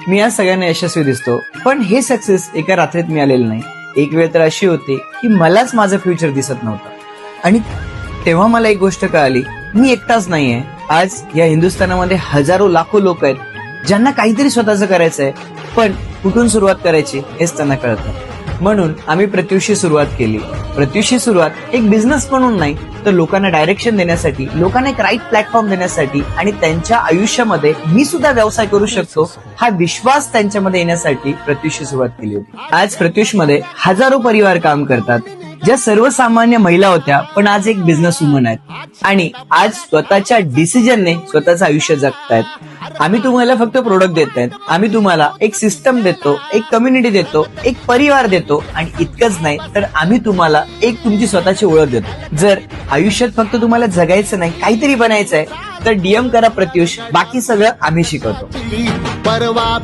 मी आज सगळ्यांना यशस्वी दिसतो, पण हे सक्सेस एका रात्रीत मिळालेलं नाही. एक वेळ तर अशी होती की मलाच माझं फ्युचर दिसत नव्हतं आणि तेव्हा मला एक गोष्ट कळाली, मी एकटाच नाहीये. आज या हिंदुस्थानामध्ये हजारो लाखो लोक आहेत ज्यांना काहीतरी स्वतःचं करायचंय, पण कुठून सुरुवात करायची हेच त्यांना कळत नाही. म्हणून आम्ही प्रत्युषची सुरुवात केली. प्रत्युषची सुरुवात एक बिझनेस म्हणून नाही, तर लोकांना डायरेक्शन देण्यासाठी, लोकांना एक राईट प्लॅटफॉर्म देण्यासाठी आणि त्यांच्या आयुष्यामध्ये मी सुद्धा व्यवसाय करू शकतो हा विश्वास त्यांच्यामध्ये येण्यासाठी प्रत्युषची सुरुवात केली होती. आज प्रत्युषमध्ये हजारो परिवार काम करतात, ज्या सर्वसामान्य महिला होत्या पण आज एक बिझनेस वुमन आहेत आणि आज स्वतःच्या डिसिजनने स्वतःचं आयुष्य जगतायत. आम्ही तुम्हाला फक्त प्रोडक्ट देत नाहीत, आम्ही तुम्हाला एक सिस्टम देतो, एक कम्युनिटी देतो, एक परिवार देतो आणि इतकंच नाही तर आम्ही तुम्हाला एक तुमची स्वतःची ओळख देतो. जर आयुष्यात फक्त तुम्हाला जगायचं नाही, काहीतरी बनायचंय तर डीएम करा प्रत्युष, बाकी सगळं आम्ही शिकवतो. परवा